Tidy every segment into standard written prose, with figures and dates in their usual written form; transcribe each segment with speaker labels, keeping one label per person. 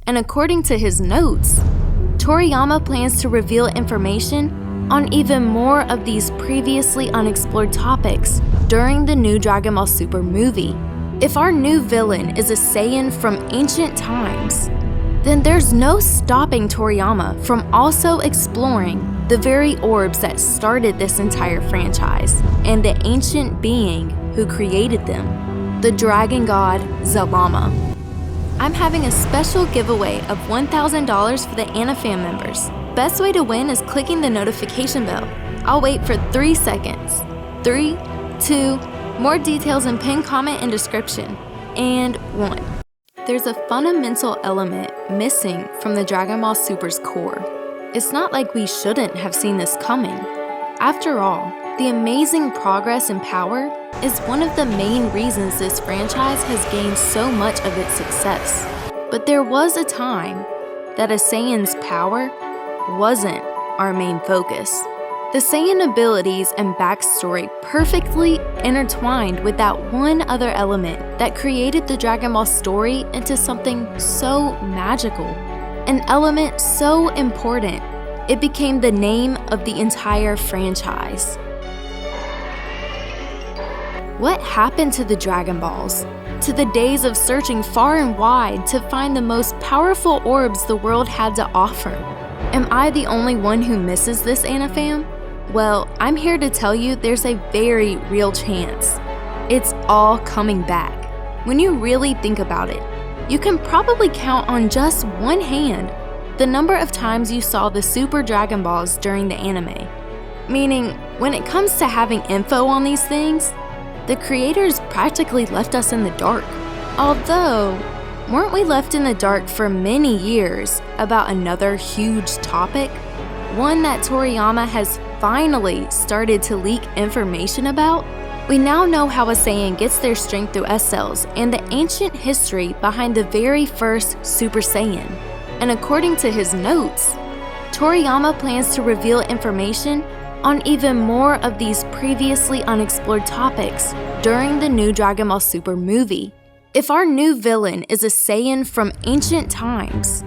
Speaker 1: And according to his notes, Toriyama plans to reveal information on even more of these previously unexplored topics during the new Dragon Ball Super movie. If our new villain is a Saiyan from ancient times, then there's no stopping Toriyama from also exploring the very orbs that started this entire franchise and the ancient being who created them, the dragon god Zalama. I'm having a special giveaway of $1,000 for the AniFam members. Best way to win is clicking the notification bell. I'll wait for 3 seconds. 3, 2, more details in pinned comment and description, and 1. There's a fundamental element missing from the Dragon Ball Super's core. It's not like we shouldn't have seen this coming. After all, the amazing progress and power is one of the main reasons this franchise has gained so much of its success. But there was a time that a Saiyan's power wasn't our main focus. The Saiyan abilities and backstory perfectly intertwined with that one other element that created the Dragon Ball story into something so magical. An element so important, it became the name of the entire franchise. What happened to the Dragon Balls? To the days of searching far and wide to find the most powerful orbs the world had to offer? Am I the only one who misses this, AniFam? Well, I'm here to tell you there's a very real chance. It's all coming back. When you really think about it, you can probably count on just one hand the number of times you saw the Super Dragon Balls during the anime. Meaning, when it comes to having info on these things, the creators practically left us in the dark. Although, weren't we left in the dark for many years about another huge topic? One that Toriyama has finally started to leak information about? We now know how a Saiyan gets their strength through S cells and the ancient history behind the very first Super Saiyan. And according to his notes, Toriyama plans to reveal information on even more of these previously unexplored topics during the new Dragon Ball Super movie. If our new villain is a Saiyan from ancient times,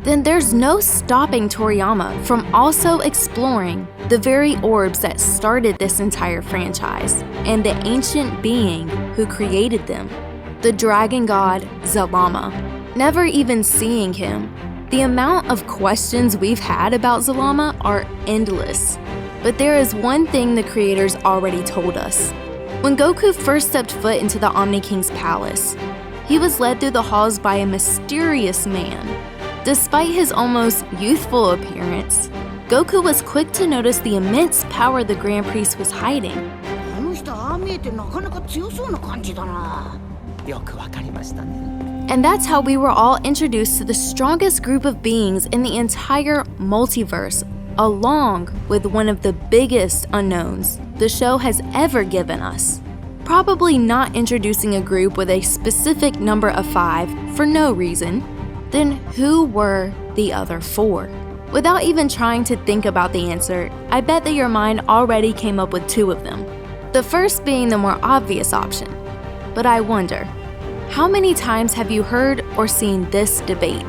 Speaker 1: then there's no stopping Toriyama from also exploring the very orbs that started this entire franchise and the ancient being who created them, the dragon god Zalama. Never even seeing him, the amount of questions we've had about Zalama are endless. But there is one thing the creators already told us. When Goku first stepped foot into the Omni King's palace, he was led through the halls by a mysterious man. Despite his almost youthful appearance, Goku was quick to notice the immense power the Grand Priest was hiding. And that's how we were all introduced to the strongest group of beings in the entire multiverse, along with one of the biggest unknowns the show has ever given us. Probably not introducing a group with a specific number of 5 for no reason. Then who were the other 4? Without even trying to think about the answer, I bet that your mind already came up with 2 of them. The first being the more obvious option. But I wonder, how many times have you heard or seen this debate?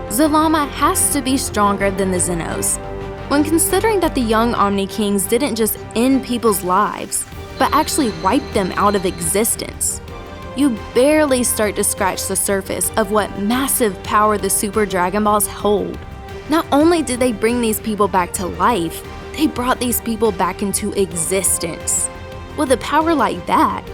Speaker 1: Zalama has to be stronger than the Zenos. When considering that the young Omni Kings didn't just end people's lives, but actually wipe them out of existence, you barely start to scratch the surface of what massive power the Super Dragon Balls hold. Not only did they bring these people back to life, they brought these people back into existence. With a power like that,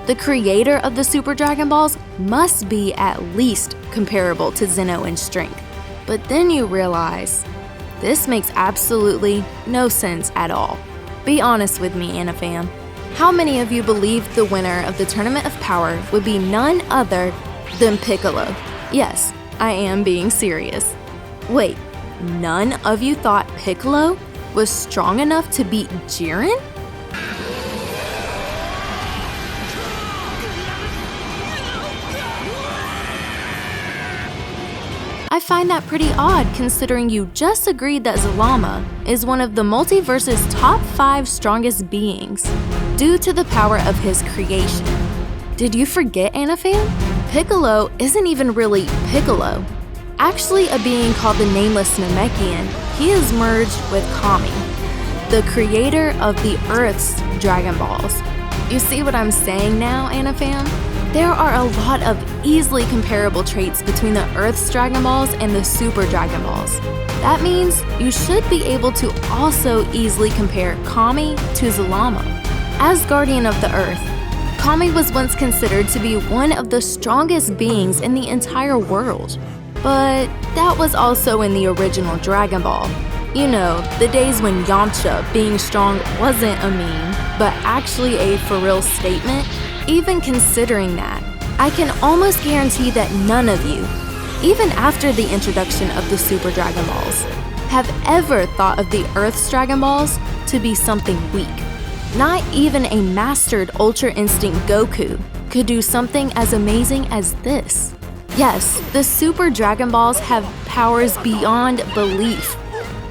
Speaker 1: the creator of the Super Dragon Balls must be at least comparable to Zeno in strength. But then you realize, this makes absolutely no sense at all. Be honest with me, AniFam. How many of you believed the winner of the Tournament of Power would be none other than Piccolo? Yes, I am being serious. Wait, none of you thought Piccolo was strong enough to beat Jiren? I find that pretty odd considering you just agreed that Zalama is one of the multiverse's top 5 strongest beings due to the power of his creation. Did you forget, AniFam? Piccolo isn't even really Piccolo. Actually a being called the Nameless Namekian, he is merged with Kami, the creator of the Earth's Dragon Balls. You see what I'm saying now, AniFam? There are a lot of easily comparable traits between the Earth's Dragon Balls and the Super Dragon Balls. That means you should be able to also easily compare Kami to Zalama. As Guardian of the Earth, Kami was once considered to be one of the strongest beings in the entire world. But that was also in the original Dragon Ball. You know, the days when Yamcha being strong wasn't a meme, but actually a for real statement. Even considering that, I can almost guarantee that none of you, even after the introduction of the Super Dragon Balls, have ever thought of the Earth's Dragon Balls to be something weak. Not even a mastered Ultra Instinct Goku could do something as amazing as this. Yes, the Super Dragon Balls have powers beyond belief,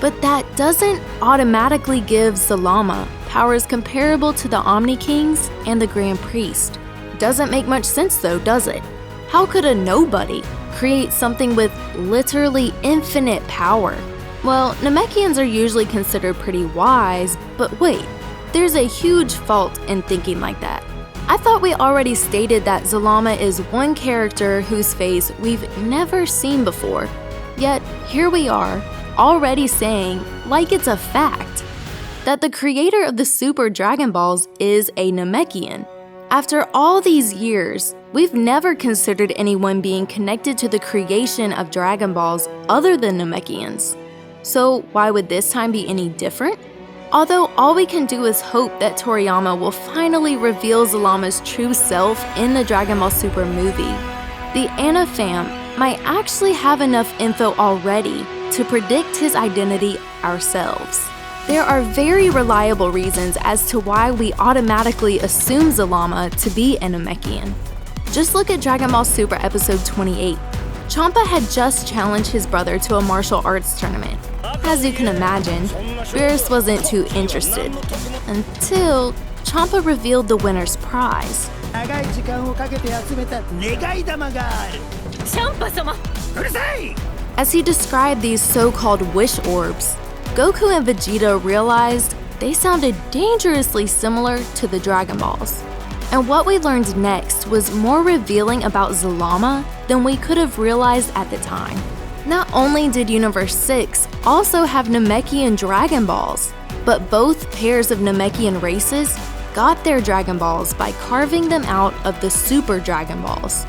Speaker 1: but that doesn't automatically give Zalama powers comparable to the Omni Kings and the Grand Priest. Doesn't make much sense though, does it? How could a nobody create something with literally infinite power? Well, Namekians are usually considered pretty wise, but wait, there's a huge fault in thinking like that. I thought we already stated that Zalama is one character whose face we've never seen before. Yet, here we are, already saying, like it's a fact, that the creator of the Super Dragon Balls is a Namekian. After all these years, we've never considered anyone being connected to the creation of Dragon Balls other than Namekians. So why would this time be any different? Although all we can do is hope that Toriyama will finally reveal Zalama's true self in the Dragon Ball Super movie, the AniFam might actually have enough info already to predict his identity ourselves. There are very reliable reasons as to why we automatically assume Zalama to be a Namekian. Just look at Dragon Ball Super Episode 28. Champa had just challenged his brother to a martial arts tournament. As you can imagine, Beerus wasn't too interested, until Champa revealed the winner's prize. As he described these so-called wish orbs, Goku and Vegeta realized they sounded dangerously similar to the Dragon Balls. And what we learned next was more revealing about Zalama than we could have realized at the time. Not only did Universe 6 also have Namekian Dragon Balls, but both pairs of Namekian races got their Dragon Balls by carving them out of the Super Dragon Balls.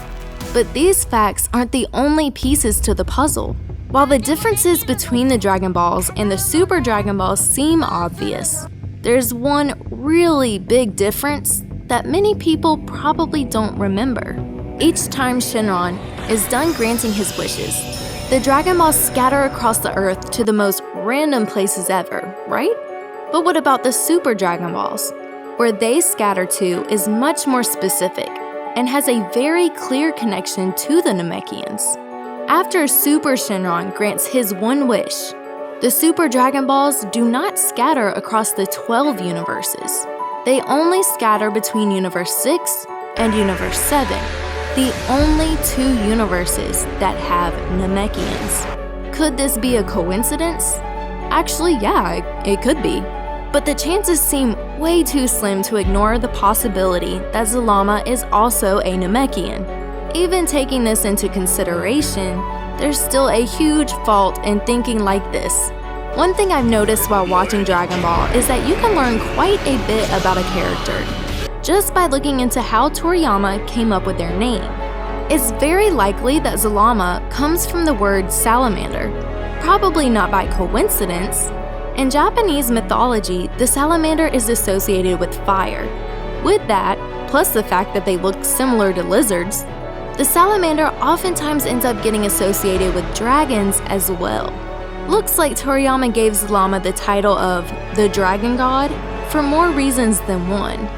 Speaker 1: But these facts aren't the only pieces to the puzzle. While the differences between the Dragon Balls and the Super Dragon Balls seem obvious, there's one really big difference that many people probably don't remember. Each time Shenron is done granting his wishes, the Dragon Balls scatter across the Earth to the most random places ever, right? But what about the Super Dragon Balls? Where they scatter to is much more specific and has a very clear connection to the Namekians. After Super Shenron grants his one wish, the Super Dragon Balls do not scatter across the 12 universes. They only scatter between Universe 6 and Universe 7, the only two universes that have Namekians. Could this be a coincidence? Actually, yeah, it could be. But the chances seem way too slim to ignore the possibility that Zalama is also a Namekian. Even taking this into consideration, there's still a huge fault in thinking like this. One thing I've noticed while watching Dragon Ball is that you can learn quite a bit about a character just by looking into how Toriyama came up with their name. It's very likely that Zalama comes from the word salamander, probably not by coincidence. In Japanese mythology, the salamander is associated with fire. With that, plus the fact that they look similar to lizards, the salamander oftentimes ends up getting associated with dragons as well. Looks like Toriyama gave Zalama the title of the Dragon God for more reasons than one.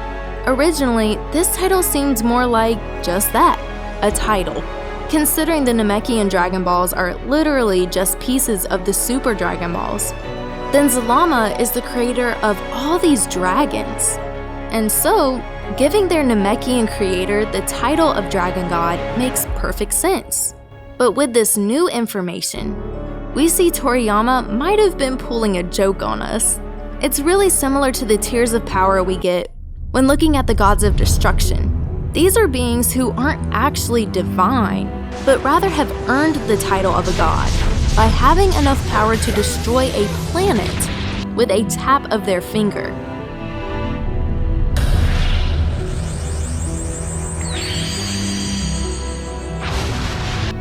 Speaker 1: Originally, this title seemed more like just that, a title, considering the Namekian Dragon Balls are literally just pieces of the Super Dragon Balls. Then Zalama is the creator of all these dragons. And so, giving their Namekian creator the title of Dragon God makes perfect sense. But with this new information, we see Toriyama might have been pulling a joke on us. It's really similar to the tiers of power we get when looking at the gods of destruction. These are beings who aren't actually divine, but rather have earned the title of a god by having enough power to destroy a planet with a tap of their finger.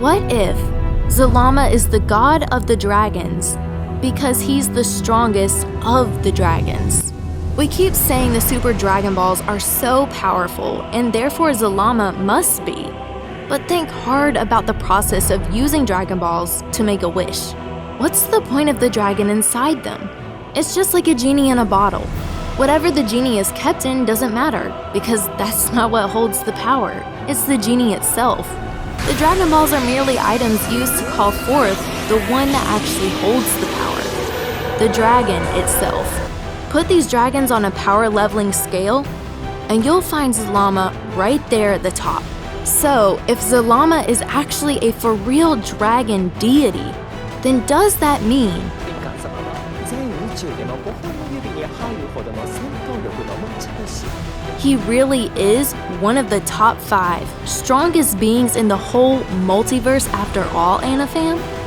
Speaker 1: What if Zalama is the god of the dragons because he's the strongest of the dragons? We keep saying the Super Dragon Balls are so powerful and therefore Zalama must be. But think hard about the process of using Dragon Balls to make a wish. What's the point of the dragon inside them? It's just like a genie in a bottle. Whatever the genie is kept in doesn't matter because that's not what holds the power. It's the genie itself. The Dragon Balls are merely items used to call forth the one that actually holds the power, the dragon itself. Put these dragons on a power leveling scale, and you'll find Zalama right there at the top. So, if Zalama is actually a for real dragon deity, then does that mean he really is one of the top 5 strongest beings in the whole multiverse after all, Anafam?